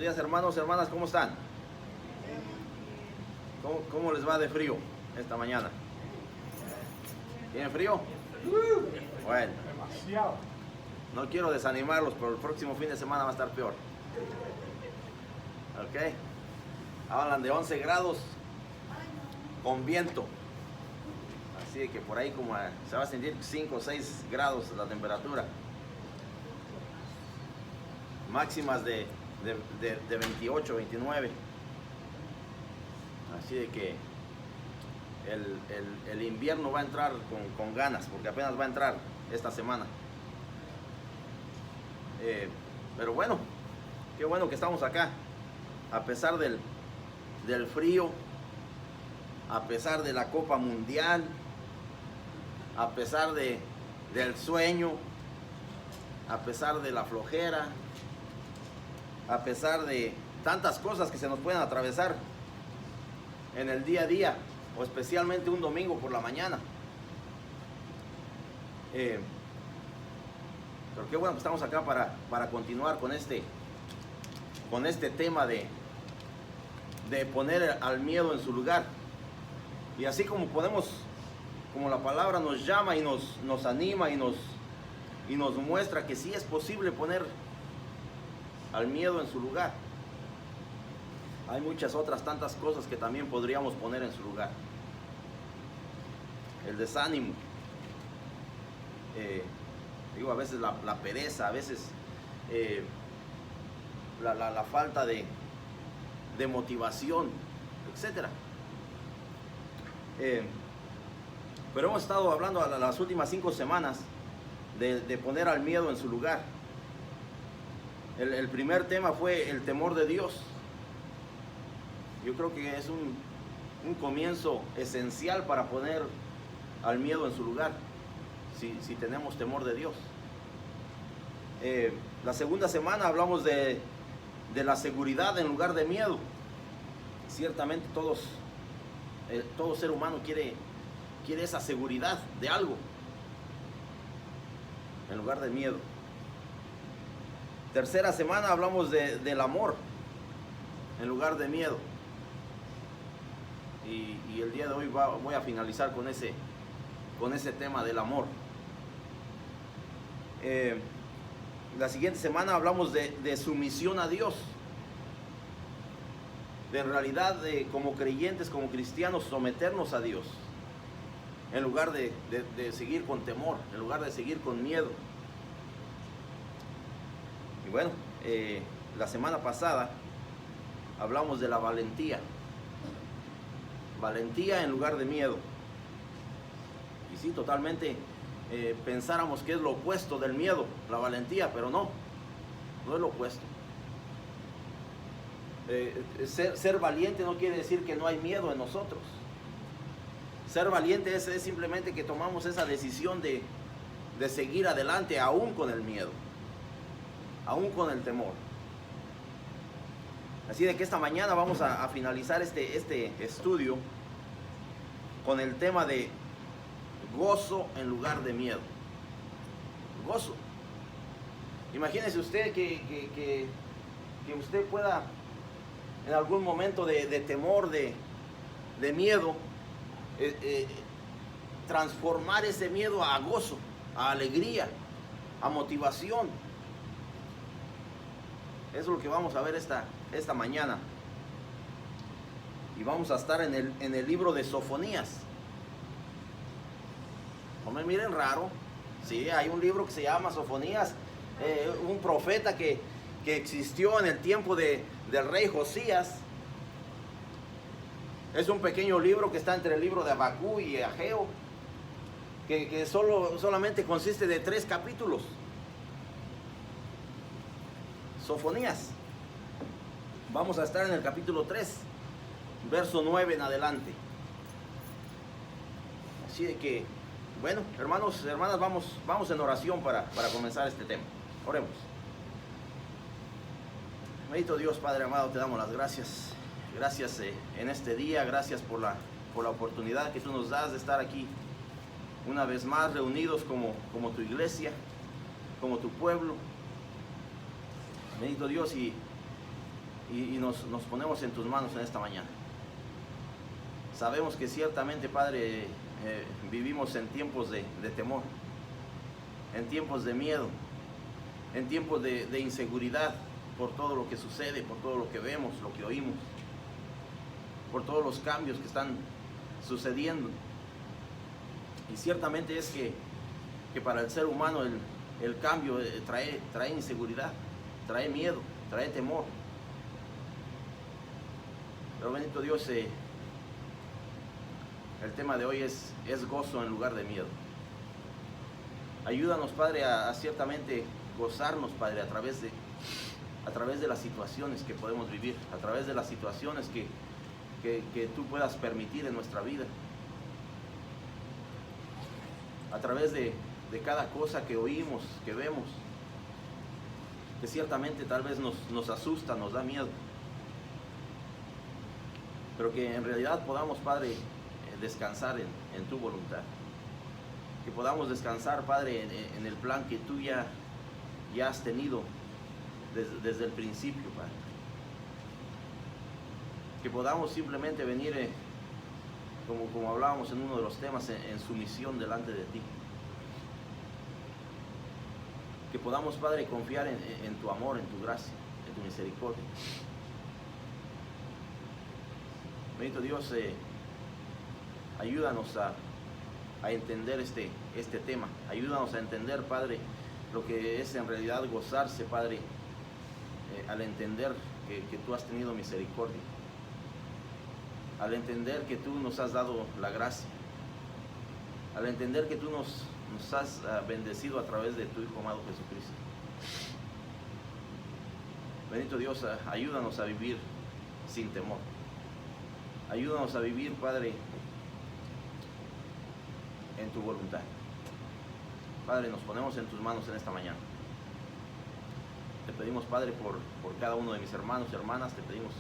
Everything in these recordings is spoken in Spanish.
Buenos días, hermanos, hermanas, ¿cómo están? ¿Cómo les va de frío esta mañana? ¿Tienen frío? Bueno, Demasiado. no quiero desanimarlos, pero el próximo fin de semana va a estar peor. Ok. Hablan de 11 grados con viento. Así que por ahí como se va a sentir 5 o 6 grados la temperatura. Máximas de 28, 29. Así de que el invierno va a entrar con ganas, porque apenas va a entrar esta semana. Pero bueno, qué bueno que estamos acá, a pesar del frío, a pesar de la Copa Mundial, a pesar del sueño, a pesar de la flojera, a pesar de tantas cosas que se nos pueden atravesar en el día a día, o especialmente un domingo por la mañana. Pero qué bueno que estamos acá para continuar con este tema de poner al miedo en su lugar. Y así como la palabra nos llama y nos anima y nos muestra que sí es posible poner al miedo en su lugar, hay muchas otras tantas cosas que también podríamos poner en su lugar. El desánimo, a veces la pereza, a veces la falta de motivación, etc. Pero hemos estado hablando las últimas 5 semanas de poner al miedo en su lugar. El primer tema fue el temor de Dios. Yo creo que es un comienzo esencial para poner al miedo en su lugar, si tenemos temor de Dios. La segunda semana hablamos de la seguridad en lugar de miedo. Ciertamente todo ser humano quiere esa seguridad de algo en lugar de miedo. Tercera semana hablamos del amor en lugar de miedo. Y el día de hoy voy a finalizar con ese tema del amor. La siguiente semana hablamos de sumisión a Dios. De en realidad, como creyentes, como cristianos, someternos a Dios. En lugar de seguir con temor, en lugar de seguir con miedo. Y bueno, la semana pasada hablamos de la valentía. Valentía en lugar de miedo. Y sí, totalmente pensáramos que es lo opuesto del miedo, la valentía, pero no es lo opuesto. Ser valiente no quiere decir que no hay miedo en nosotros. Ser valiente es simplemente que tomamos esa decisión de seguir adelante aún con el miedo, aún con el temor. Así de que esta mañana vamos a finalizar este estudio con el tema de gozo en lugar de miedo. Gozo. Imagínese usted que usted pueda en algún momento de temor, de miedo, transformar ese miedo a gozo, a alegría, a motivación. Eso es lo que vamos a ver esta mañana. Y vamos a estar en el libro de Sofonías. No me miren raro. Sí, hay un libro que se llama Sofonías. Un profeta que existió en el tiempo del rey Josías. Es un pequeño libro que está entre el libro de Habacuc y Ageo. Que solamente consiste de 3 capítulos. Sofonías. Vamos a estar en el capítulo 3, verso 9 en adelante. Así de que, bueno, hermanos, hermanas, vamos en oración para comenzar este tema. Oremos. Bendito Dios, Padre amado, te damos las gracias. Gracias en este día, gracias por la oportunidad que tú nos das de estar aquí una vez más reunidos como tu iglesia, como tu pueblo. Bendito Dios, y y nos ponemos en tus manos en esta mañana. Sabemos que ciertamente, Padre, vivimos en tiempos de temor, en tiempos de miedo, en tiempos de inseguridad por todo lo que sucede, por todo lo que vemos, lo que oímos, por todos los cambios que están sucediendo. Y ciertamente es que para el ser humano el cambio trae inseguridad, trae miedo, trae temor. Pero bendito Dios, el tema de hoy es gozo en lugar de miedo. Ayúdanos, Padre, a ciertamente gozarnos, Padre, a través de las situaciones que podemos vivir, a través de las situaciones que tú puedas permitir en nuestra vida, a través de cada cosa que oímos, que vemos, que ciertamente tal vez nos asusta, nos da miedo, pero que en realidad podamos, Padre, descansar en tu voluntad, que podamos descansar, Padre, en el plan que tú ya has tenido desde el principio, Padre. Que podamos simplemente venir, como hablábamos en uno de los temas, en sumisión delante de ti. Que podamos, Padre, confiar en tu amor, en tu gracia, en tu misericordia. Bendito Dios, ayúdanos a entender este tema. Ayúdanos a entender, Padre, lo que es en realidad gozarse, Padre, al entender que tú has tenido misericordia, al entender que tú nos has dado la gracia, al entender que tú nos has bendecido a través de tu Hijo amado Jesucristo. Bendito Dios, ayúdanos a vivir sin temor. Ayúdanos a vivir, Padre, en tu voluntad. Padre, nos ponemos en tus manos en esta mañana. Te pedimos, Padre, por cada uno de mis hermanos y hermanas. Te pedimos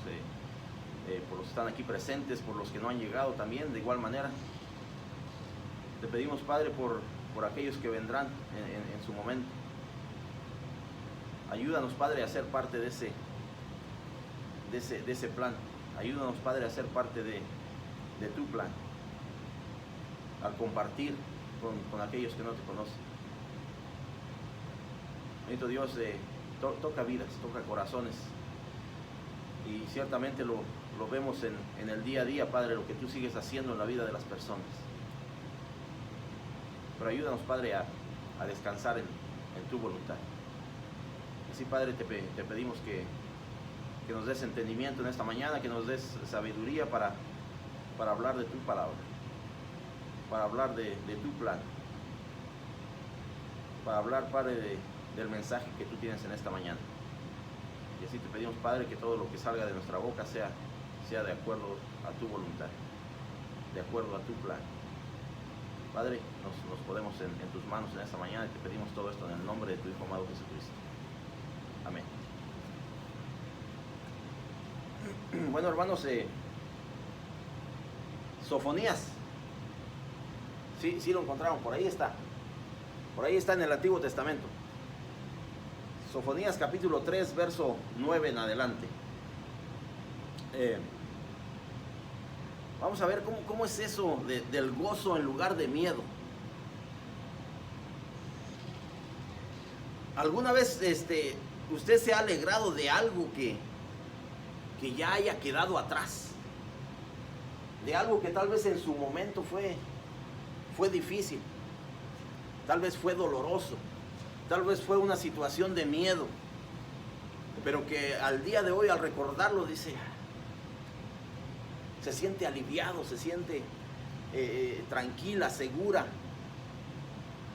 por los que están aquí presentes, por los que no han llegado también, de igual manera. Te pedimos, Padre, por aquellos que vendrán en su momento. Ayúdanos, Padre, a ser parte de ese plan. Ayúdanos, Padre, a ser parte de tu plan, al compartir con aquellos que no te conocen. Bendito Dios, toca vidas, toca corazones, y ciertamente lo vemos en el día a día, Padre, lo que tú sigues haciendo en la vida de las personas. Pero ayúdanos, Padre, a descansar en tu voluntad. Así, Padre, te pedimos que nos des entendimiento en esta mañana, que nos des sabiduría para hablar de tu palabra, para hablar de tu plan, para hablar, Padre, del mensaje que tú tienes en esta mañana. Y así te pedimos, Padre, que todo lo que salga de nuestra boca sea de acuerdo a tu voluntad, de acuerdo a tu plan. Padre, nos ponemos en tus manos en esta mañana y te pedimos todo esto en el nombre de tu Hijo amado Jesucristo. Amén. Bueno, hermanos, Sofonías, sí lo encontraron, por ahí está en el Antiguo Testamento. Sofonías capítulo 3, verso 9 en adelante. Vamos a ver cómo es eso del gozo en lugar de miedo. ¿Alguna vez usted se ha alegrado de algo que ya haya quedado atrás? De algo que tal vez en su momento fue difícil, tal vez fue doloroso, tal vez fue una situación de miedo, pero que al día de hoy, al recordarlo, se siente aliviado, se siente tranquila, segura.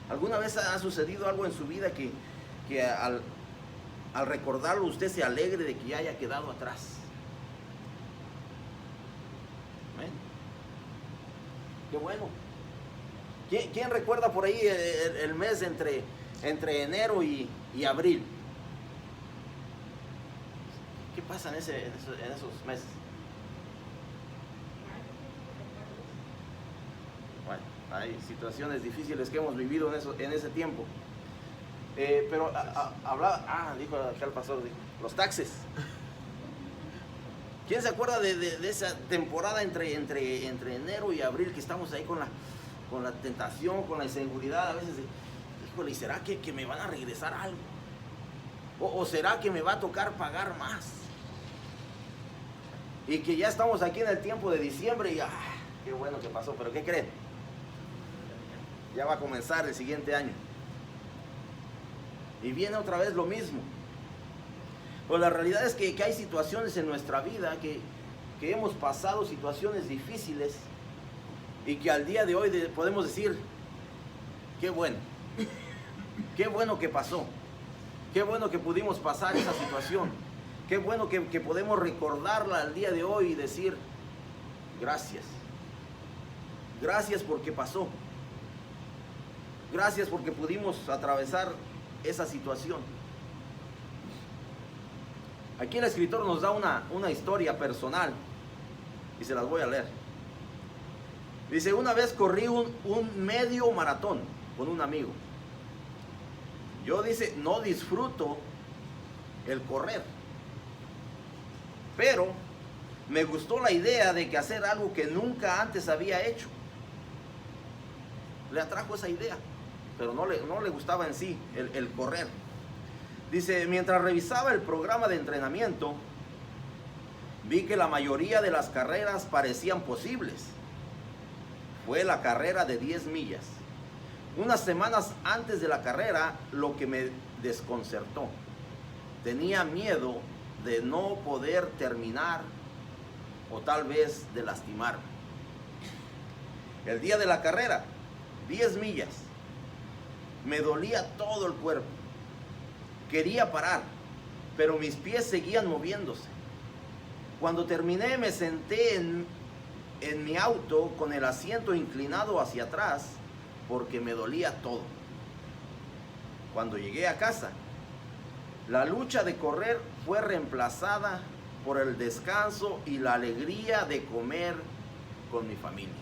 ¿Alguna vez ha sucedido algo en su vida que al recordarlo usted se alegre de que ya haya quedado atrás? ¿Amén? Qué bueno. ¿Quién recuerda por ahí el mes entre enero y abril? ¿Qué pasa en esos meses? Bueno, hay situaciones difíciles que hemos vivido en ese tiempo. Pero hablaba, dijo acá el pastor, los taxes. ¿Quién se acuerda de esa temporada entre enero y abril que estamos ahí con la tentación, con la inseguridad? A veces, híjole, ¿será que me van a regresar algo? ¿O será que me va a tocar pagar más? Y que ya estamos aquí en el tiempo de diciembre y qué bueno que pasó, pero ¿qué creen? Ya va a comenzar el siguiente año. Y viene otra vez lo mismo. Pues la realidad es que hay situaciones en nuestra vida que hemos pasado situaciones difíciles y que al día de hoy podemos decir, qué bueno que pasó, qué bueno que pudimos pasar esa situación, qué bueno que podemos recordarla al día de hoy y decir, gracias porque pasó, gracias porque pudimos atravesar esa situación. Aquí el escritor nos da una historia personal y se las voy a leer. Dice, una vez corrí un medio maratón con un amigo. Yo, dice, no disfruto el correr, pero me gustó la idea de que hacer algo que nunca antes había hecho. Le atrajo esa idea, pero no le gustaba en sí el correr. Dice, mientras revisaba el programa de entrenamiento, vi que la mayoría de las carreras parecían posibles. Fue la carrera de 10 millas. Unas semanas antes de la carrera, lo que me desconcertó. Tenía miedo de no poder terminar o tal vez de lastimarme. El día de la carrera, 10 millas, me dolía todo el cuerpo. Quería parar, pero mis pies seguían moviéndose. Cuando terminé, me senté en mi auto con el asiento inclinado hacia atrás porque me dolía todo. Cuando llegué a casa, la lucha de correr fue reemplazada por el descanso y la alegría de comer con mi familia.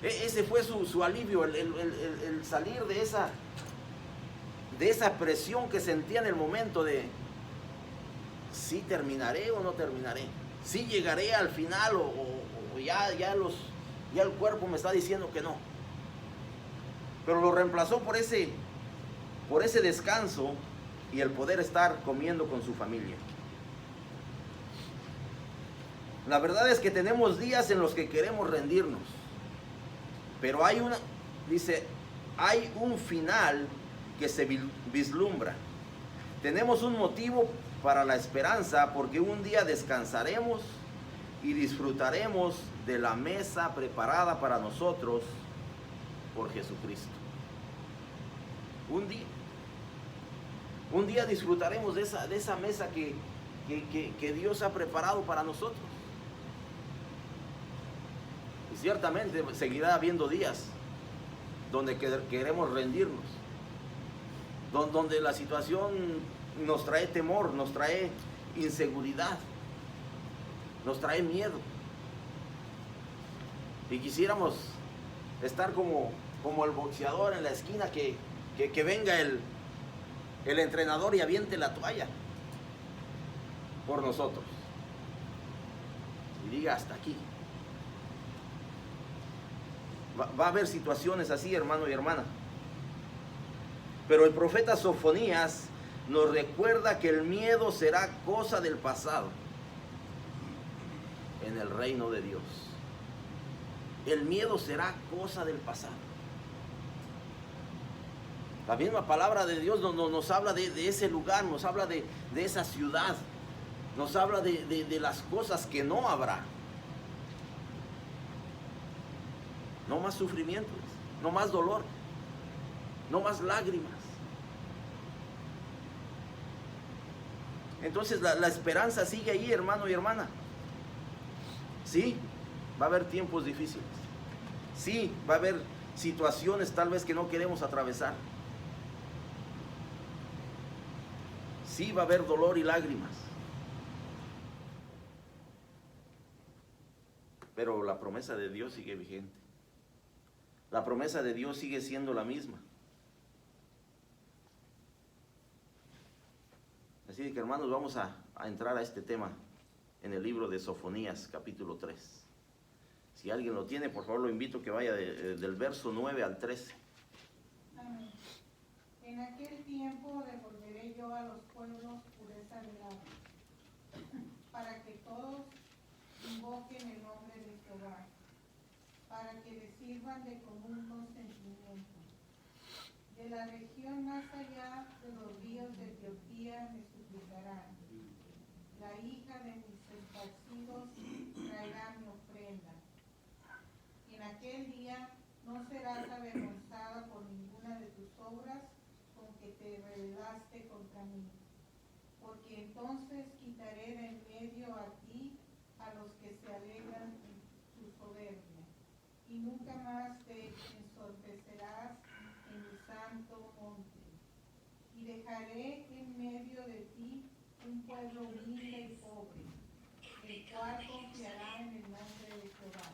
Ese fue su alivio, el salir de esa presión que sentía en el momento de si terminaré o no terminaré, si llegaré al final o ya el cuerpo me está diciendo que no. Pero lo reemplazó por ese descanso y el poder estar comiendo con su familia. La verdad es que tenemos días en los que queremos rendirnos, pero hay un final que se vislumbra. Tenemos un motivo para la esperanza porque un día descansaremos y disfrutaremos de la mesa preparada para nosotros por Jesucristo. Un día disfrutaremos de esa mesa que Dios ha preparado para nosotros. Y ciertamente seguirá habiendo días donde queremos rendirnos, donde la situación nos trae temor, nos trae inseguridad, nos trae miedo. Y quisiéramos estar como el boxeador en la esquina que venga el entrenador y aviente la toalla por nosotros y diga hasta aquí. Va a haber situaciones así, hermano y hermana. Pero el profeta Sofonías nos recuerda que el miedo será cosa del pasado en el reino de Dios. El miedo será cosa del pasado. La misma palabra de Dios nos habla de ese lugar, nos habla de esa ciudad, nos habla de las cosas que no habrá. No más sufrimientos, no más dolor, no más lágrimas. Entonces la esperanza sigue ahí, hermano y hermana. Sí, va a haber tiempos difíciles. Sí, va a haber situaciones tal vez que no queremos atravesar. Sí, va a haber dolor y lágrimas. Pero la promesa de Dios sigue vigente. La promesa de Dios sigue siendo la misma. Así que, hermanos, vamos a entrar a este tema en el libro de Sofonías, capítulo 3. Si alguien lo tiene, por favor lo invito a que vaya del verso 9 al 13. Amén. En aquel tiempo devolveré yo a los pueblos pureza de labios, para que todos invoquen el nombre de Jehová, para que le sirvan de común consentimiento. De la región más allá de los ríos de Etiopía me suplicarán. La hija de mis esparcidos traerá mi ofrenda. En aquel día no serás avergonzada por ninguna de tus obras con que te rebelaste contra mí, porque entonces quitaré de en medio a ti a los que se alegran en tu soberbia, y nunca más te ensordecerás en mi santo monte. Y dejaré en medio de ti un pueblo humilde y pobre, el cual confiará en el nombre de Jehová.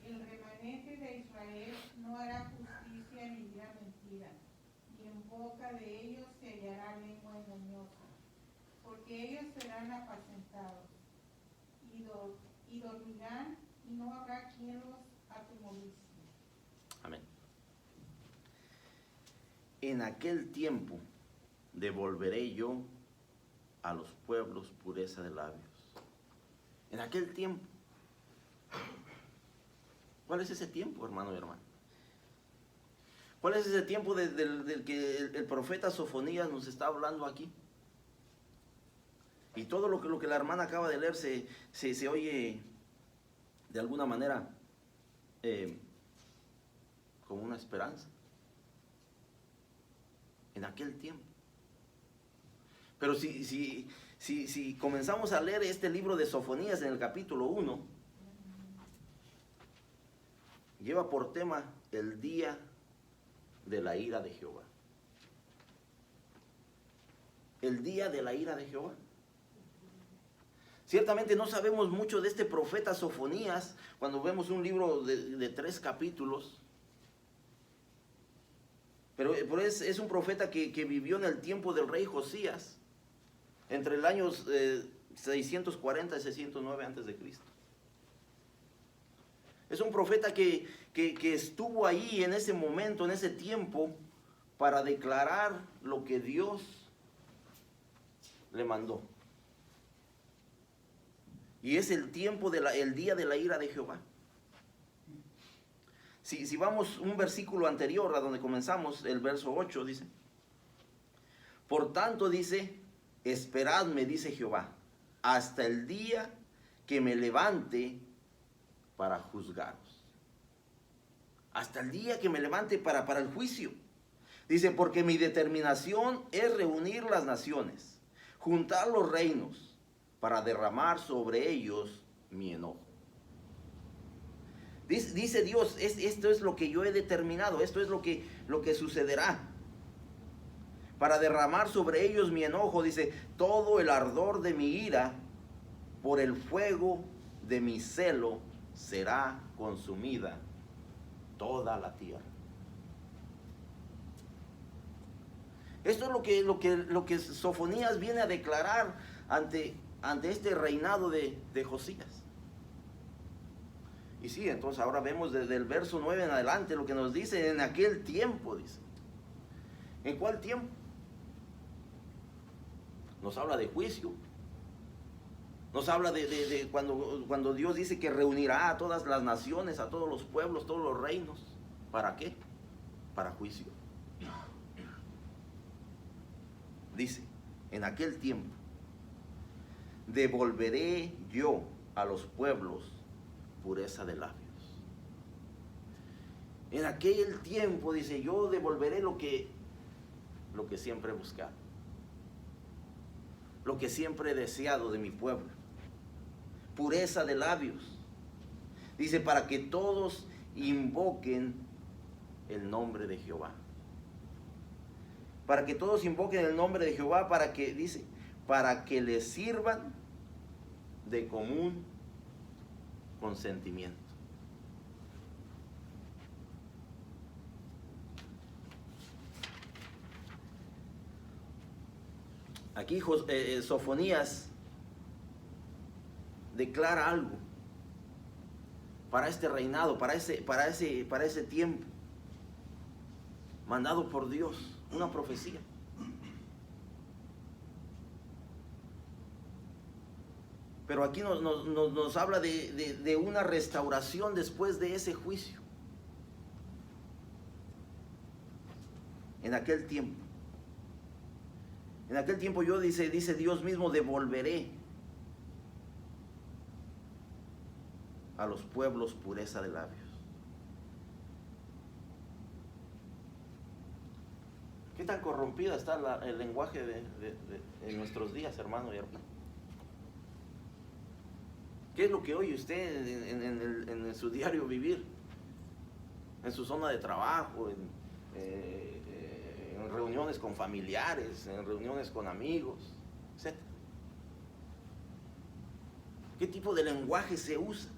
El remanente de Israel no hará justicia ni dirá mentira, y en boca de ellos se hallará lengua engañosa, porque ellos serán apacentados, y dormirán, y no habrá quien los atemorice. Amén. En aquel tiempo devolveré yo a los pueblos pureza de labios. En aquel tiempo. ¿Cuál es ese tiempo, hermano y hermana? ¿Cuál es ese tiempo del que el profeta Sofonías nos está hablando aquí? Y todo lo que la hermana acaba de leer se oye de alguna manera como una esperanza. En aquel tiempo. Pero si comenzamos a leer este libro de Sofonías en el capítulo 1, lleva por tema el día de la ira de Jehová. El día de la ira de Jehová. Ciertamente no sabemos mucho de este profeta Sofonías cuando vemos un libro de 3 capítulos. Pero es un profeta que vivió en el tiempo del rey Josías, entre el año 640 y 609 antes de Cristo. Es un profeta que estuvo ahí en ese momento, en ese tiempo, para declarar lo que Dios le mandó. Y es el tiempo, el día de la ira de Jehová. Si vamos un versículo anterior a donde comenzamos, el verso 8 dice: por tanto dice, esperadme, dice Jehová, hasta el día que me levante para juzgaros. Hasta el día que me levante para el juicio. Dice, porque mi determinación es reunir las naciones, juntar los reinos, para derramar sobre ellos mi enojo. Dice Dios, esto es lo que yo he determinado, esto es lo que sucederá. Para derramar sobre ellos mi enojo, dice, todo el ardor de mi ira, por el fuego de mi celo, será consumida toda la tierra. Esto es lo que Sofonías viene a declarar ante este reinado de Josías. Y sí, entonces ahora vemos desde el verso 9 en adelante lo que nos dice en aquel tiempo, dice. ¿En cuál tiempo? Nos habla de juicio. Nos habla de cuando Dios dice que reunirá a todas las naciones, a todos los pueblos, todos los reinos. ¿Para qué? Para juicio. Dice, en aquel tiempo devolveré yo a los pueblos pureza de labios. En aquel tiempo, dice, yo devolveré lo que siempre he buscado, lo que siempre he deseado de mi pueblo, pureza de labios. Dice, para que todos invoquen el nombre de Jehová. Para que todos invoquen el nombre de Jehová, para que, dice, para que les sirvan de común consentimiento. Aquí Sofonías declara algo para este reinado, para ese tiempo, mandado por Dios, una profecía. Pero aquí nos habla de una restauración después de ese juicio. En aquel tiempo. En aquel tiempo yo, dice Dios mismo, devolveré a los pueblos pureza de labios. ¿Qué tan corrompida está el lenguaje de nuestros días, hermano y hermana? ¿Qué es lo que oye usted en su diario vivir? En su zona de trabajo, en reuniones con familiares, en reuniones con amigos, etc. ¿Qué tipo de lenguaje se usa?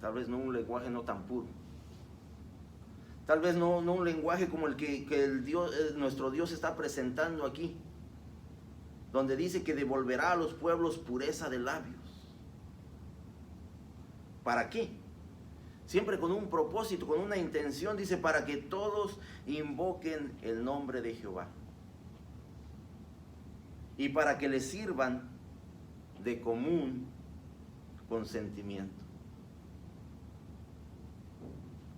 Tal vez no un lenguaje no tan puro. Tal vez no un lenguaje como el que nuestro Dios está presentando aquí, donde dice que devolverá a los pueblos pureza de labios. ¿Para qué? Siempre con un propósito, con una intención, dice, para que todos invoquen el nombre de Jehová y para que le sirvan de común consentimiento.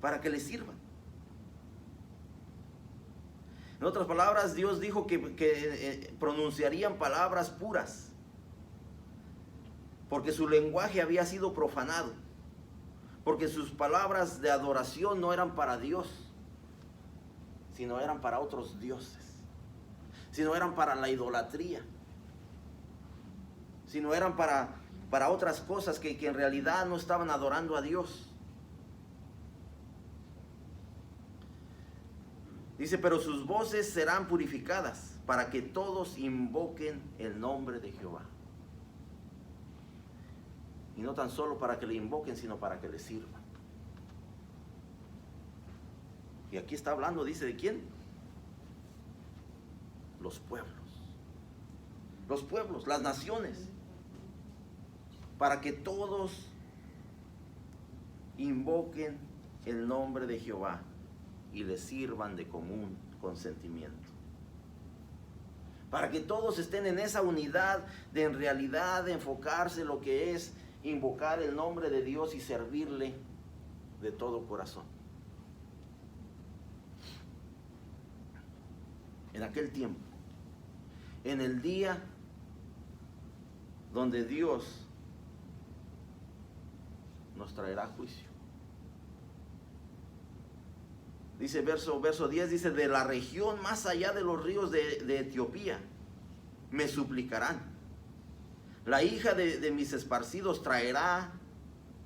Para que le sirvan. En otras palabras, Dios dijo que pronunciarían palabras puras, porque su lenguaje había sido profanado, porque sus palabras de adoración no eran para Dios, sino eran para otros dioses, sino eran para la idolatría, sino eran para otras cosas que en realidad no estaban adorando a Dios. Dice, pero sus voces serán purificadas para que todos invoquen el nombre de Jehová. Y no tan solo para que le invoquen, sino para que le sirvan. Y aquí está hablando, dice, ¿de quién? Los pueblos. Los pueblos, las naciones. Para que todos invoquen el nombre de Jehová y le sirvan de común consentimiento. Para que todos estén en esa unidad de en realidad enfocarse en lo que es invocar el nombre de Dios y servirle de todo corazón. En aquel tiempo, en el día donde Dios nos traerá juicio. Dice verso 10, dice, de la región más allá de los ríos de Etiopía me suplicarán. La hija de mis esparcidos traerá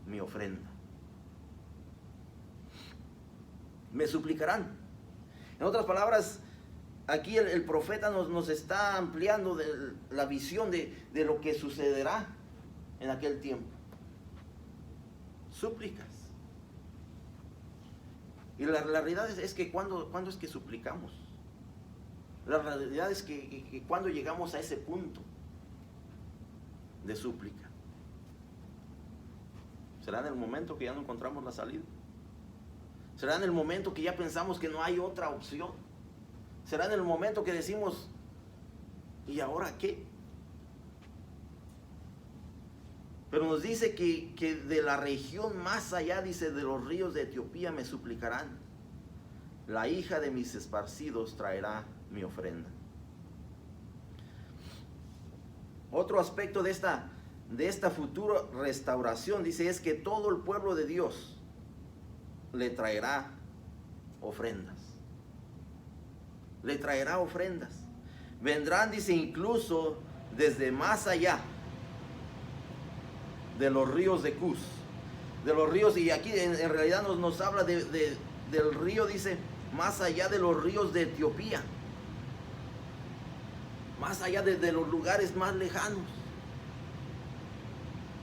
mi ofrenda. Me suplicarán. En otras palabras, aquí el profeta nos está ampliando la visión de lo que sucederá en aquel tiempo. Súplicas. Y la realidad es que ¿cuándo es que suplicamos? La realidad es que cuando llegamos a ese punto de súplica. ¿Será en el momento que ya no encontramos la salida? ¿Será en el momento que ya pensamos que no hay otra opción? ¿Será en el momento que decimos, ¿y ahora qué? Pero nos dice que de la región más allá, dice, de los ríos de Etiopía me suplicarán. La hija de mis esparcidos traerá mi ofrenda. Otro aspecto de esta futura restauración, dice, es que todo el pueblo de Dios le traerá ofrendas. Le traerá ofrendas. Vendrán, dice, incluso desde más allá de los ríos de Cus, de los ríos, y aquí en realidad nos habla del río, dice, más allá de los ríos de Etiopía, más allá de los lugares más lejanos.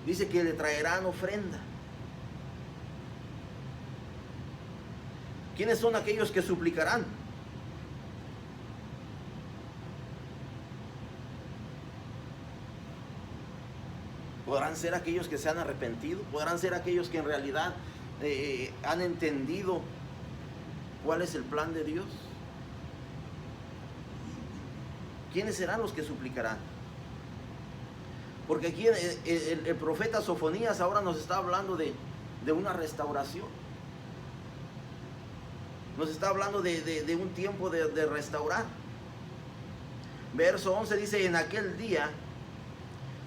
Dice que le traerán ofrenda. ¿Quiénes son aquellos que suplicarán? ¿Podrán ser aquellos que se han arrepentido? ¿Podrán ser aquellos que en realidad han entendido cuál es el plan de Dios? ¿Quiénes serán los que suplicarán? Porque aquí el profeta Sofonías ahora nos está hablando de una restauración. Nos está hablando de un tiempo de restaurar. Verso 11 dice: en aquel día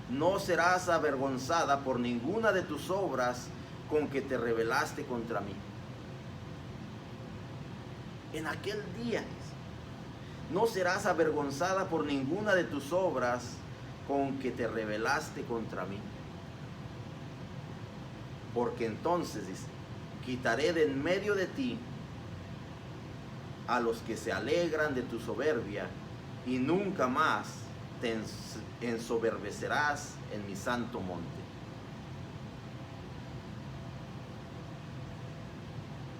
no serás avergonzada por ninguna de tus obras con que te rebelaste contra mí. En aquel día no serás avergonzada por ninguna de tus obras con que te rebelaste contra mí. Porque entonces, dice, quitaré de en medio de ti a los que se alegran de tu soberbia, y nunca más te ensoberbecerás en mi santo monte.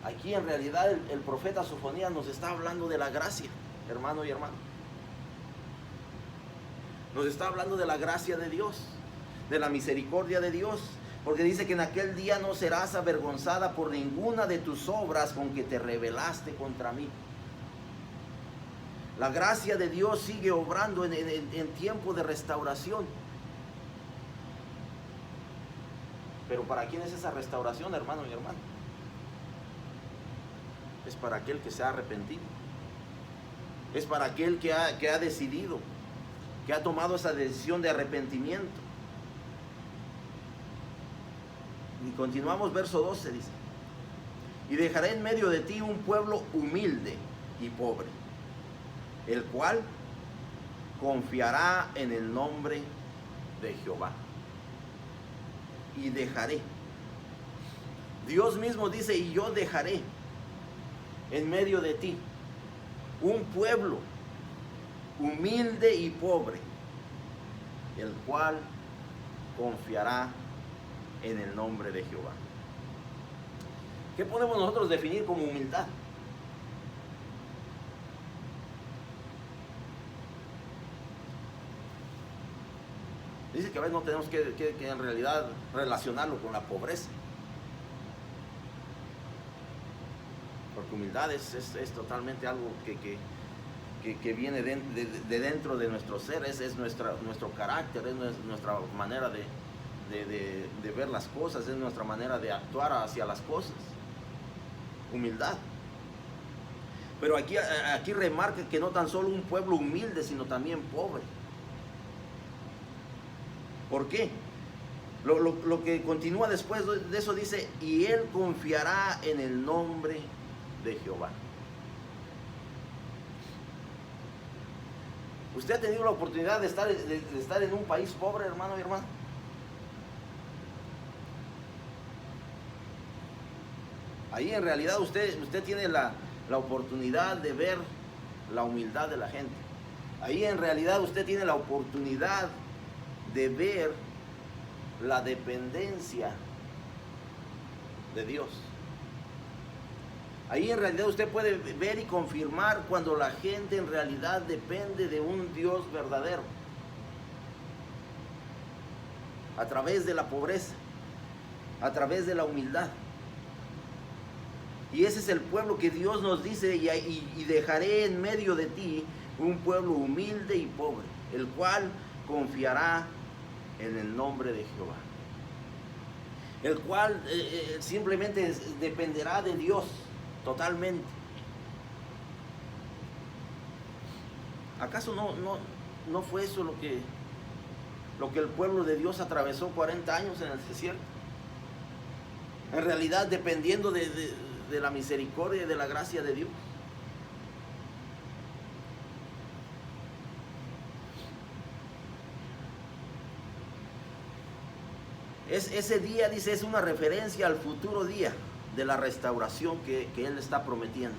Aquí en realidad el profeta Sofonías nos está hablando de la gracia, hermano y hermano. Nos está hablando de la gracia de Dios, de la misericordia de Dios, porque dice que en aquel día no serás avergonzada por ninguna de tus obras con que te rebelaste contra mí. La gracia de Dios sigue obrando en tiempo de restauración. Pero ¿para quién es esa restauración, hermano y hermano? Es para aquel que se ha arrepentido. Es para aquel que ha decidido, que ha tomado esa decisión de arrepentimiento. Y continuamos, verso 12 dice: y dejaré en medio de ti un pueblo humilde y pobre, el cual confiará en el nombre de Jehová. Y dejaré. Dios mismo dice: y yo dejaré en medio de ti un pueblo humilde y pobre, el cual confiará en el nombre de Jehová. ¿Qué podemos nosotros definir como humildad? Dice que a veces no tenemos que en realidad relacionarlo con la pobreza, porque humildad es totalmente algo que viene de dentro de nuestro ser, es nuestro carácter, es nuestra manera de ver las cosas, es nuestra manera de actuar hacia las cosas. Humildad. Pero aquí remarca que no tan solo un pueblo humilde, sino también pobre. ¿Por qué? Lo que continúa después de eso dice: y él confiará en el nombre de Jehová. ¿Usted ha tenido la oportunidad de estar en un país pobre, hermano y hermana? Ahí en realidad usted tiene la oportunidad de ver la humildad de la gente. Ahí en realidad usted tiene la oportunidad de ver la dependencia de Dios. Ahí en realidad usted puede ver y confirmar cuando la gente en realidad depende de un Dios verdadero, a través de la pobreza, a través de la humildad. Y ese es el pueblo que Dios nos dice: y dejaré en medio de ti un pueblo humilde y pobre, el cual confiará en el nombre de Jehová, el cual simplemente dependerá de Dios totalmente. ¿Acaso no fue eso lo que el pueblo de Dios atravesó 40 años en el desierto? En realidad dependiendo de la misericordia y de la gracia de Dios. Ese día, dice, es una referencia al futuro día de la restauración que Él está prometiendo.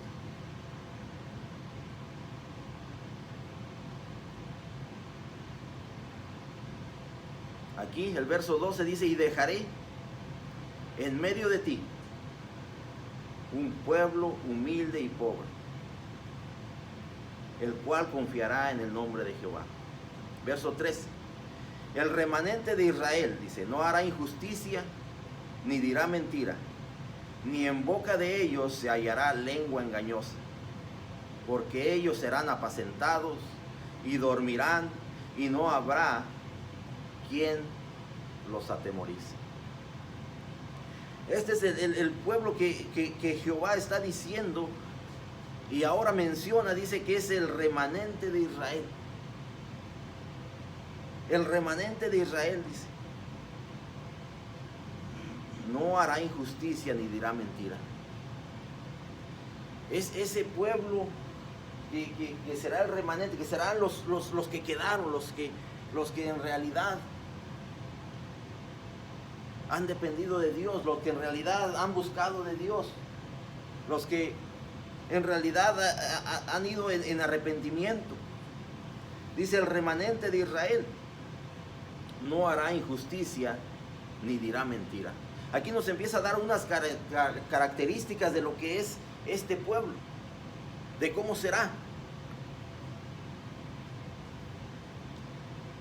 Aquí el verso 12 dice: y dejaré en medio de ti un pueblo humilde y pobre, el cual confiará en el nombre de Jehová. Verso 3: El remanente de Israel, dice, no hará injusticia ni dirá mentira, ni en boca de ellos se hallará lengua engañosa, porque ellos serán apacentados y dormirán, y no habrá quien los atemorice. Este es el pueblo que Jehová está diciendo, y ahora menciona, dice que es el remanente de Israel. El remanente de Israel, dice, no hará injusticia ni dirá mentira. Es ese pueblo que será el remanente, que serán los que quedaron, los que en realidad han dependido de Dios, los que en realidad han buscado de Dios, los que en realidad han ido en arrepentimiento. Dice el remanente de Israel, no hará injusticia ni dirá mentira. Aquí nos empieza a dar unas características de lo que es este pueblo, de cómo será.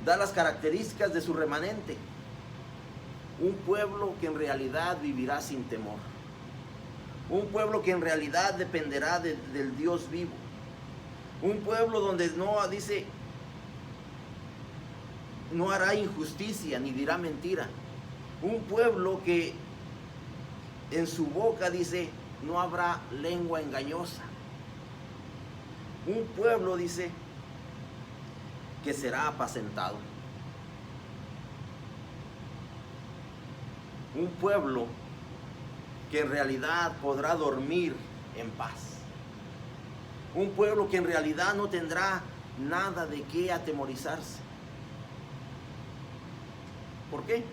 Da las características de su remanente. Un pueblo que en realidad vivirá sin temor. Un pueblo que en realidad dependerá del Dios vivo. Un pueblo donde no dice, no hará injusticia ni dirá mentira. Un pueblo que en su boca dice, no habrá lengua engañosa. Un pueblo, dice, que será apacentado. Un pueblo que en realidad podrá dormir en paz. Un pueblo que en realidad no tendrá nada de qué atemorizarse. ¿Por qué?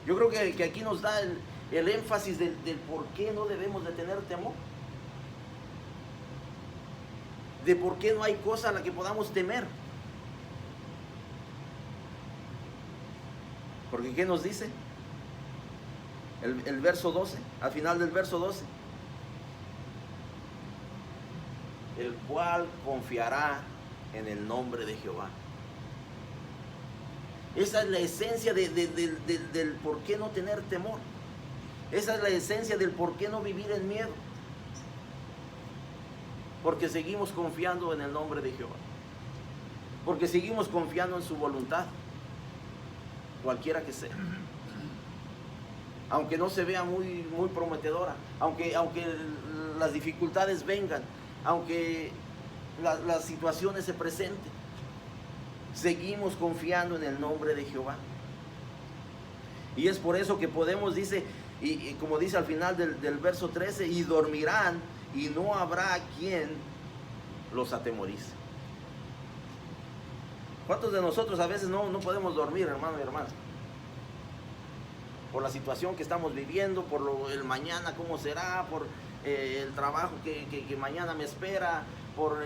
Yo creo que aquí nos da el énfasis del por qué no debemos de tener temor. De por qué no hay cosa a la que podamos temer. Porque ¿qué nos dice? El verso 12, al final del verso 12. El cual confiará en el nombre de Jehová. Esa es la esencia del por qué no tener temor. Esa es la esencia del por qué no vivir en miedo. Porque seguimos confiando en el nombre de Jehová. Porque seguimos confiando en su voluntad, cualquiera que sea. Aunque no se vea muy prometedora, aunque las dificultades vengan, aunque las situaciones se presenten, seguimos confiando en el nombre de Jehová. Y es por eso que podemos, dice, y como dice al final del verso 13, y dormirán y no habrá quien los atemorice. ¿Cuántos de nosotros a veces no podemos dormir, hermano y hermana? Por la situación que estamos viviendo, por el mañana cómo será, por el trabajo que mañana me espera, por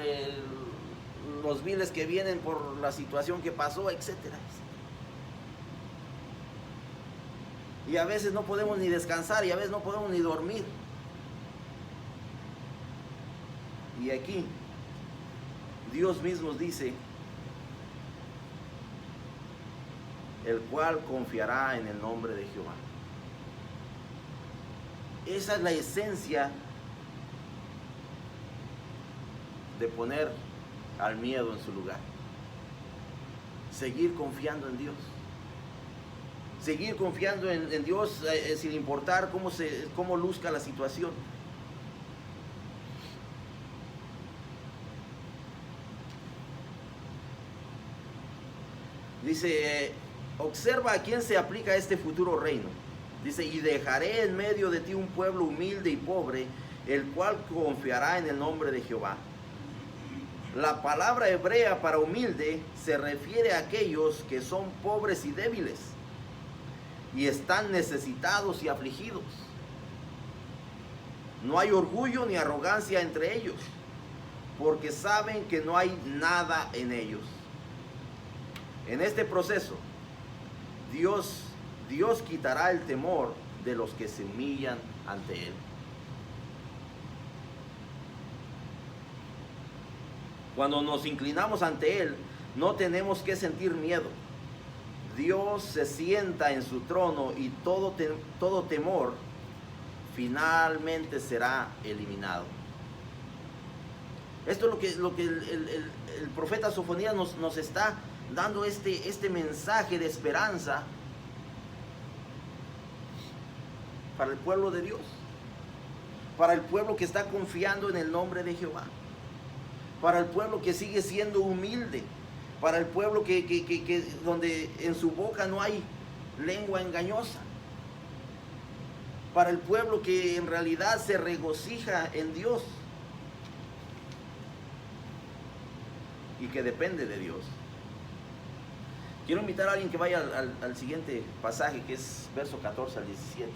los biles que vienen, por la situación que pasó, etcétera. Y a veces no podemos ni descansar, y a veces no podemos ni dormir. Y aquí Dios mismo dice, el cual confiará en el nombre de Jehová. Esa es la esencia de poner al miedo en su lugar. Seguir confiando en Dios. Seguir confiando en Dios sin importar cómo luzca la situación. Dice, observa a quién se aplica este futuro reino. Dice, y dejaré en medio de ti un pueblo humilde y pobre, el cual confiará en el nombre de Jehová. La palabra hebrea para humilde se refiere a aquellos que son pobres y débiles, y están necesitados y afligidos. No hay orgullo ni arrogancia entre ellos, porque saben que no hay nada en ellos. En este proceso, Dios quitará el temor de los que se humillan ante Él. Cuando nos inclinamos ante Él, No tenemos que sentir miedo. Dios se sienta en su trono y todo temor finalmente será eliminado. Esto es lo que el profeta Sofonías nos está dando este mensaje de esperanza para el pueblo de Dios, para el pueblo que está confiando en el nombre de Jehová, para el pueblo que sigue siendo humilde, para el pueblo que donde en su boca no hay lengua engañosa, para el pueblo que en realidad se regocija en Dios y que depende de Dios. Quiero invitar a alguien que vaya al siguiente pasaje, que es verso 14 al 17.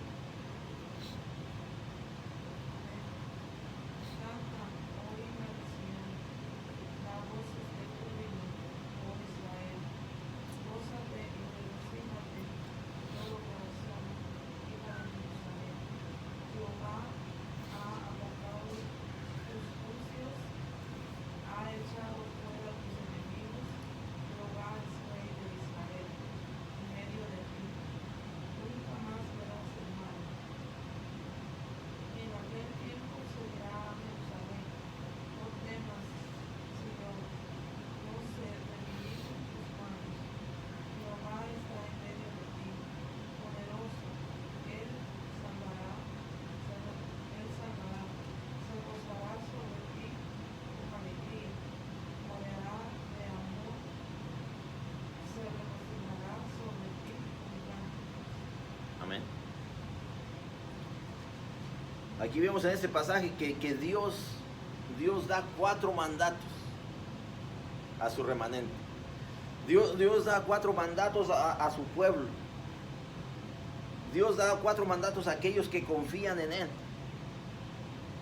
Aquí vemos en este pasaje que Dios da 4 mandatos a su remanente. Dios da 4 mandatos a su pueblo. Dios da 4 mandatos a aquellos que confían en Él.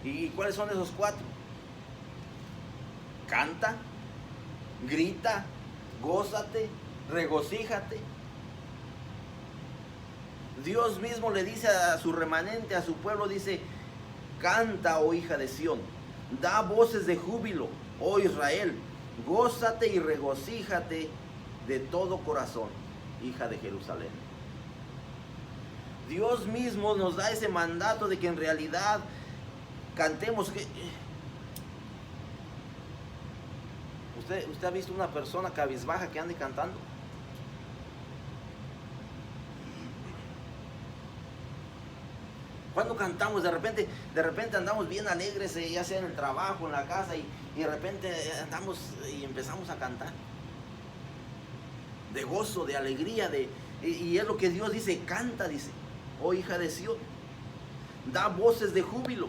¿Y cuáles son esos 4? Canta, grita, gózate, regocíjate. Dios mismo le dice a su remanente, a su pueblo, dice: canta, oh hija de Sión, da voces de júbilo, oh Israel, gózate y regocíjate de todo corazón, hija de Jerusalén. Dios mismo nos da ese mandato de que en realidad cantemos. ¿Usted ha visto una persona cabizbaja que ande cantando? Cuando cantamos, de repente andamos bien alegres, ya sea en el trabajo, en la casa, y de repente andamos y empezamos a cantar de gozo, de alegría, y es lo que Dios dice: canta, dice, oh hija de Sión, da voces de júbilo.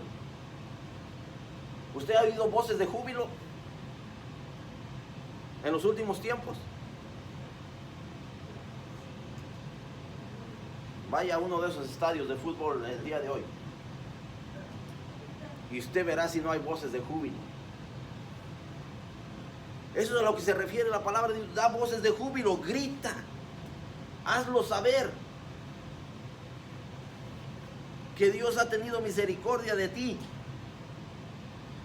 ¿Usted ha oído voces de júbilo en los últimos tiempos? Vaya a uno de esos estadios de fútbol el día de hoy y usted verá si no hay voces de júbilo. Eso es a lo que se refiere la palabra de Dios: da voces de júbilo, grita, hazlo saber que Dios ha tenido misericordia de ti,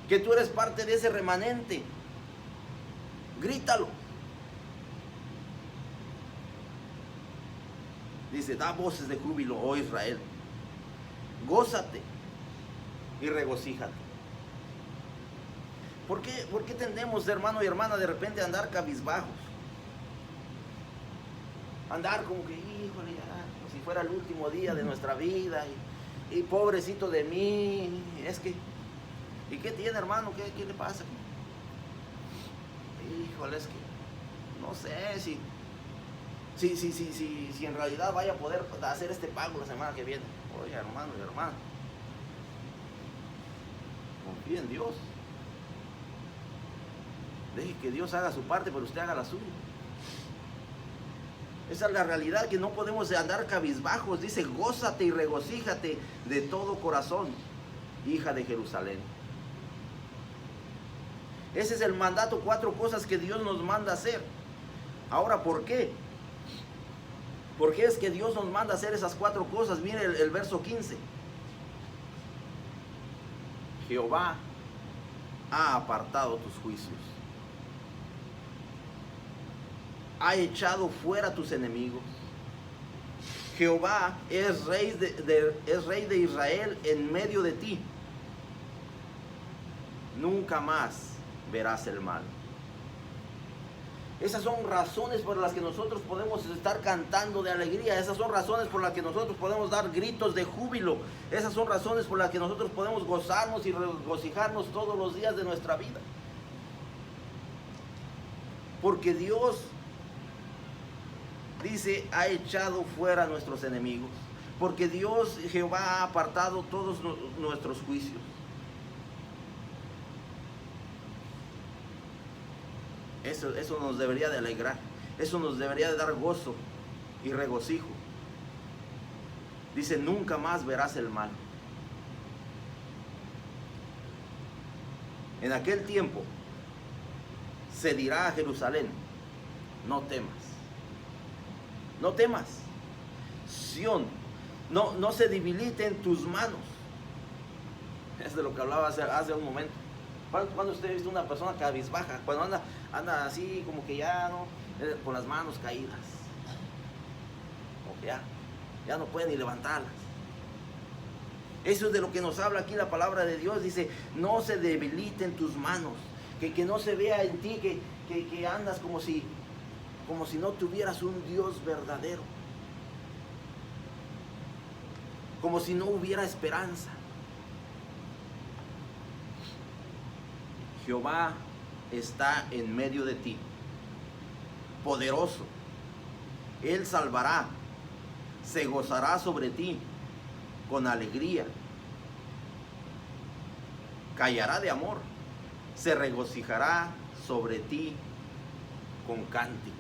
que tú eres parte de ese remanente. Grítalo. Dice: da voces de júbilo, oh Israel, gózate y regocíjate. ¿Por qué tendemos, hermano y hermana, de repente a andar cabizbajos? Andar como que, híjole, ya, como si fuera el último día de nuestra vida, y pobrecito de mí, es que, ¿y qué tiene, hermano? ¿Qué le pasa? Híjole, es que no sé si en realidad vaya a poder hacer este pago la semana que viene. Oye, hermano y hermana, confíe en Dios. Deje que Dios haga su parte, pero usted haga la suya. Esa es la realidad, que no podemos andar cabizbajos. Dice: gózate y regocíjate de todo corazón, hija de Jerusalén. Ese es el mandato, 4 cosas que Dios nos manda hacer. Ahora, ¿por qué? ¿Por qué es que Dios nos manda hacer esas 4 cosas? Mire el verso 15. Jehová ha apartado tus juicios. ha echado fuera a tus enemigos. Jehová es rey de Israel en medio de ti. Nunca más verás el mal. Esas son razones por las que nosotros podemos estar cantando de alegría. Esas son razones por las que nosotros podemos dar gritos de júbilo. Esas son razones por las que nosotros podemos gozarnos y regocijarnos todos los días de nuestra vida. Porque Dios, dice, ha echado fuera a nuestros enemigos. Porque Dios, Jehová, ha apartado todos nuestros juicios. Eso nos debería de alegrar. Eso nos debería de dar gozo y regocijo. Dice, nunca más verás el mal. En aquel tiempo se dirá a Jerusalén, no temas. No temas. Sión, no se debiliten tus manos. Es de lo que hablaba hace un momento. Cuando usted ha visto una persona cabizbaja, cuando anda así como que ya no, con las manos caídas, como que ya no puede ni levantarlas. Eso es de lo que nos habla aquí la palabra de Dios. Dice, no se debiliten tus manos, que no se vea en ti que andas como si no tuvieras un Dios verdadero, como si no hubiera esperanza. Jehová está en medio de ti, poderoso. Él salvará, se gozará sobre ti con alegría, callará de amor, se regocijará sobre ti con cánticos.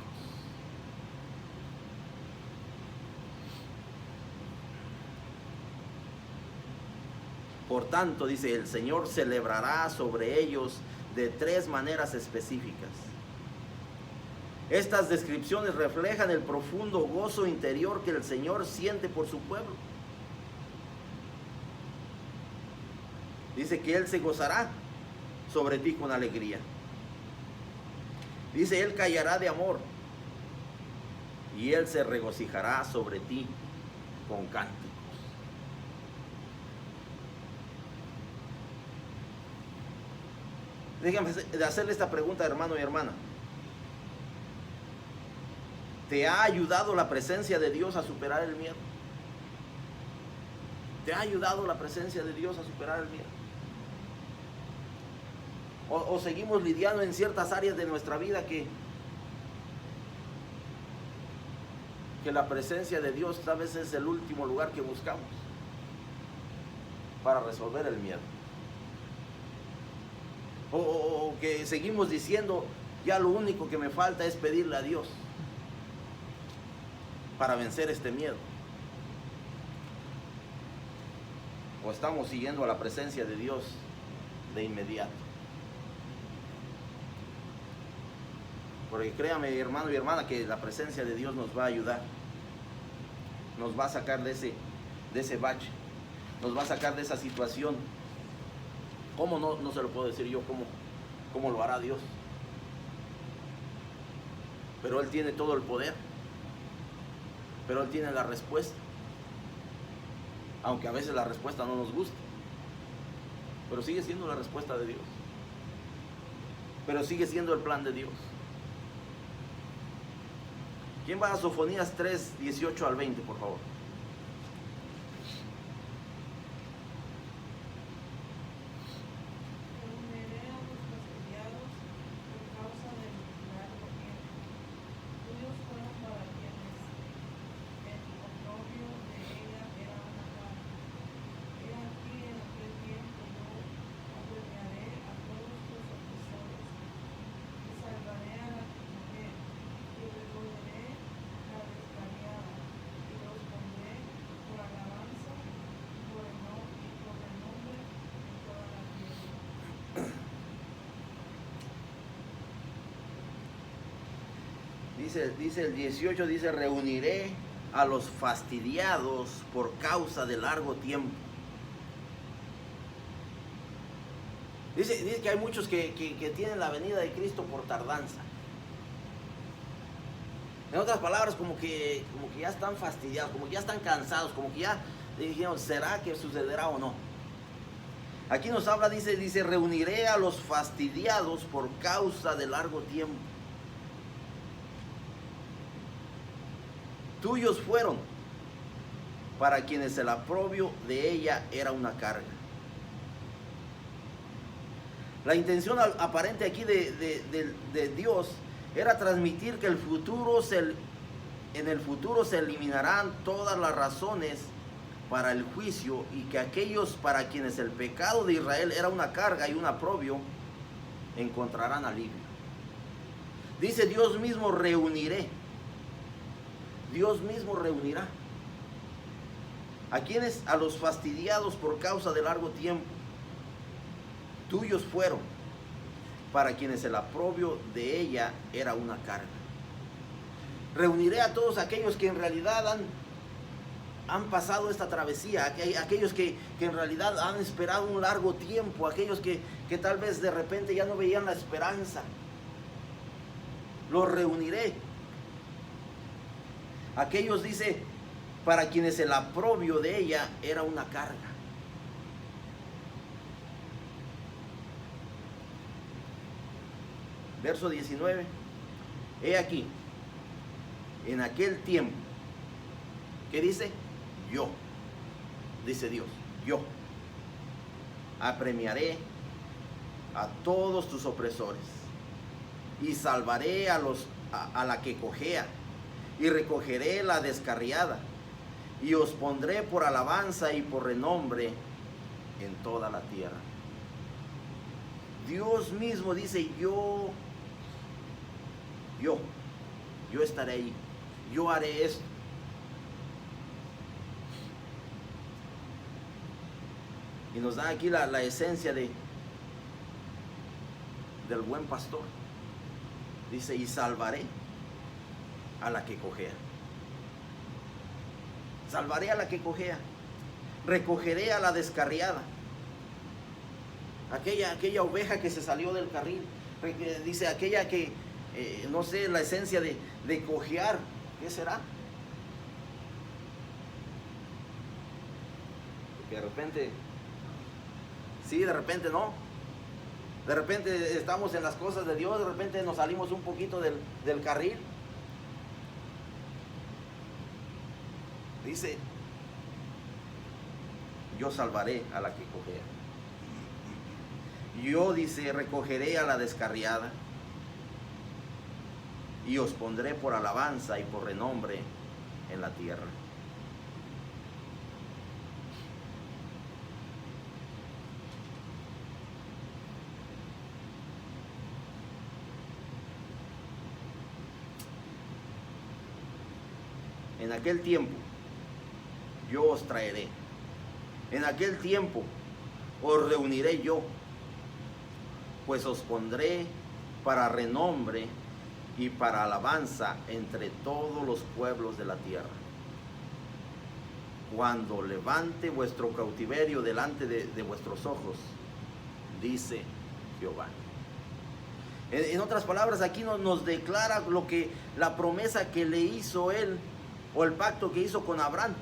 Por tanto, dice, el Señor celebrará sobre ellos de 3 maneras específicas. Estas descripciones reflejan el profundo gozo interior que el Señor siente por su pueblo. Dice que Él se gozará sobre ti con alegría. Dice, Él callará de amor y Él se regocijará sobre ti con cánticos. Déjame hacerle esta pregunta, hermano y hermana. ¿Te ha ayudado la presencia de Dios a superar el miedo? ¿Te ha ayudado la presencia de Dios a superar el miedo? ¿O seguimos lidiando en ciertas áreas de nuestra vida que la presencia de Dios tal vez es el último lugar que buscamos para resolver el miedo? O que seguimos diciendo, ya lo único que me falta es pedirle a Dios para vencer este miedo. O estamos siguiendo a la presencia de Dios de inmediato. Porque créame, hermano y hermana, que la presencia de Dios nos va a ayudar. Nos va a sacar de ese bache. Nos va a sacar de esa situación. ¿Cómo no se lo puedo decir yo? ¿Cómo lo hará Dios? Pero Él tiene todo el poder. Pero Él tiene la respuesta. Aunque a veces la respuesta no nos guste. Pero sigue siendo la respuesta de Dios. Pero sigue siendo el plan de Dios. ¿Quién va a Sofonías 3, 18 al 20, por favor? Dice el 18, dice, reuniré a los fastidiados por causa de largo tiempo. Dice que hay muchos que tienen la venida de Cristo por tardanza. En otras palabras, como que ya están fastidiados, como que ya están cansados, como que ya dijeron, ¿será que sucederá o no? Aquí nos habla, dice, reuniré a los fastidiados por causa de largo tiempo. Tuyos fueron, para quienes el aprobio de ella era una carga. La intención aparente aquí de Dios era transmitir que en el futuro se eliminarán todas las razones para el juicio, y que aquellos para quienes el pecado de Israel era una carga y un aprobio encontrarán alivio. Dice, Dios mismo reuniré. Dios mismo reunirá. ¿A quienes? A los fastidiados por causa de largo tiempo. Tuyos fueron, para quienes el aprobio de ella era una carga. Reuniré a todos aquellos que en realidad han pasado esta travesía, aquellos que en realidad han esperado un largo tiempo, aquellos que tal vez de repente ya no veían la esperanza. Los reuniré. Aquellos, dice, para quienes el aprobio de ella era una carga. Verso 19. He aquí, en aquel tiempo, ¿qué dice? Yo, dice Dios, yo apremiaré a todos tus opresores y salvaré a la que cojea, y recogeré la descarriada, y os pondré por alabanza y por renombre en toda la tierra. Dios mismo dice, yo estaré ahí, yo haré esto. Y nos da aquí la esencia del buen pastor. Dice, y salvaré a la que cojea. Salvaré a la que cojea. Recogeré a la descarriada. Aquella oveja que se salió del carril. Dice, aquella que, no sé, la esencia de cojear. ¿Qué será? Porque de repente, sí, de repente no. De repente estamos en las cosas de Dios, de repente nos salimos un poquito del carril. Dice, yo salvaré a la que cojea. Yo, dice, recogeré a la descarriada, y os pondré por alabanza y por renombre en la tierra. En aquel tiempo yo os traeré. En aquel tiempo os reuniré yo, pues os pondré para renombre y para alabanza entre todos los pueblos de la tierra. Cuando levante vuestro cautiverio delante de vuestros ojos, dice Jehová. En otras palabras, aquí nos declara la promesa que le hizo él, o el pacto que hizo con Abraham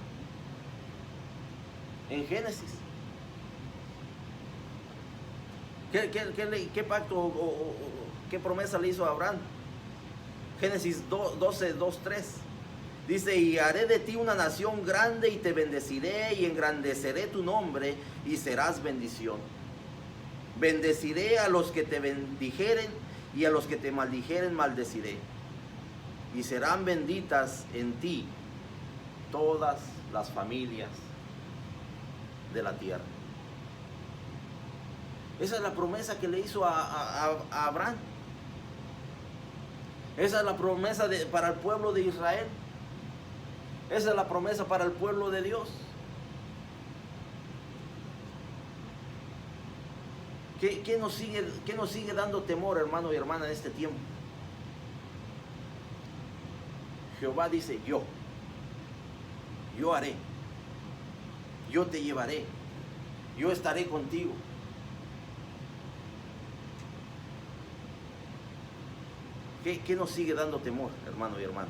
en Génesis. ¿Qué pacto o qué promesa le hizo a Abraham? Génesis 12, 2, 3. Dice, y haré de ti una nación grande, y te bendeciré, y engrandeceré tu nombre, y serás bendición. Bendeciré a los que te bendijeren, y a los que te maldijeren maldeciré. Y serán benditas en ti todas las familias de la tierra. Esa es la promesa que le hizo a Abraham. Esa es la promesa para el pueblo de Israel. Esa es la promesa para el pueblo de Dios. ¿Qué nos sigue dando temor, hermano y hermana, en este tiempo? Jehová dice, yo haré, yo te llevaré, yo estaré contigo. ¿Qué nos sigue dando temor, hermano y hermana?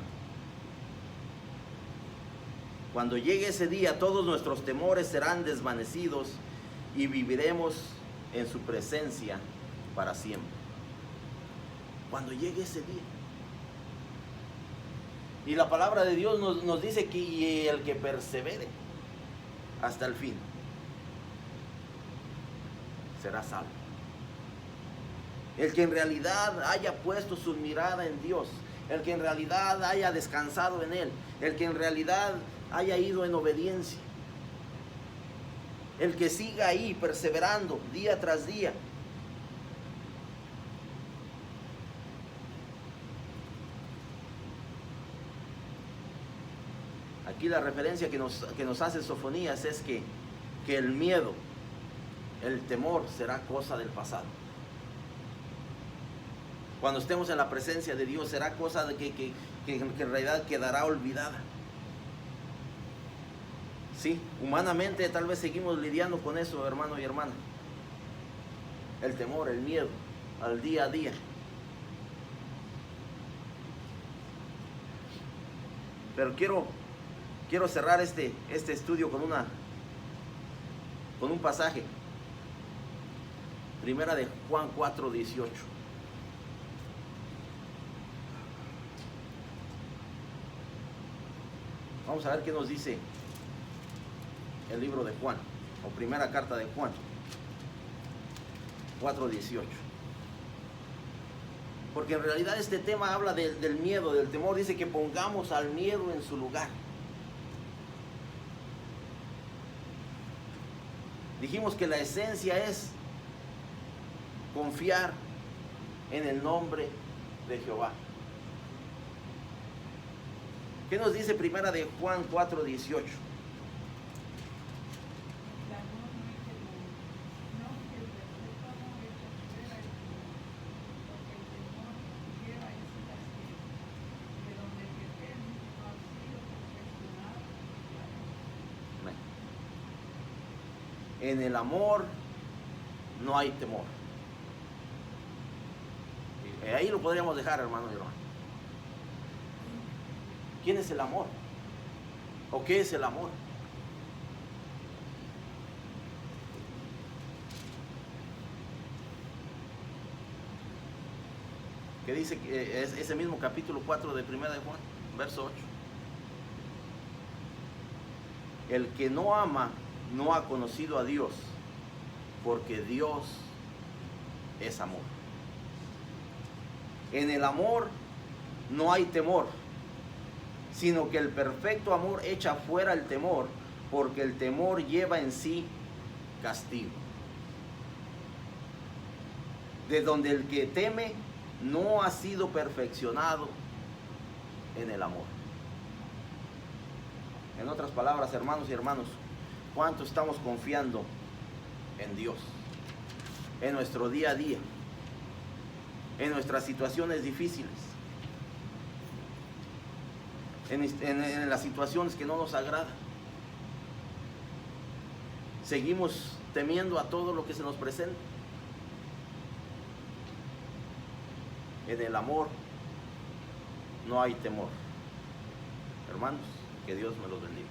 Cuando llegue ese día, todos nuestros temores serán desvanecidos y viviremos en su presencia para siempre. Cuando llegue ese día. Y la palabra de Dios nos dice que y el que persevere hasta el fin será salvo. El que en realidad haya puesto su mirada en Dios, el que en realidad haya descansado en Él, el que en realidad haya ido en obediencia, el que siga ahí perseverando día tras día. Aquí la referencia que nos hace Sofonías es que el miedo, el temor será cosa del pasado. Cuando estemos en la presencia de Dios será cosa de que en realidad quedará olvidada. Sí, humanamente tal vez seguimos lidiando con eso, hermano y hermana. El temor, el miedo, al día a día. Pero quiero cerrar este estudio con un pasaje. Primera de Juan 4:18. Vamos a ver qué nos dice el libro de Juan, o primera carta de Juan 4:18. Porque en realidad este tema habla del miedo, del temor. Dice que pongamos al miedo en su lugar. Dijimos que la esencia es confiar en el nombre de Jehová. ¿Qué nos dice primera de Juan 4:18? En el amor no hay temor. Ahí lo podríamos dejar, hermano y hermano. ¿Quién es el amor? ¿O qué es el amor? ¿Qué dice ese mismo capítulo 4 de Primera de Juan, verso 8? El que no ama no ha conocido a Dios, porque Dios es amor. En el amor no hay temor, sino que el perfecto amor echa fuera el temor, porque el temor lleva en sí castigo. De donde el que teme no ha sido perfeccionado en el amor. En otras palabras, hermanos y hermanas, ¿cuánto estamos confiando en Dios? En nuestro día a día, en nuestras situaciones difíciles, en las situaciones que no nos agradan. Seguimos temiendo a todo lo que se nos presenta. En el amor no hay temor. Hermanos, que Dios me los bendiga.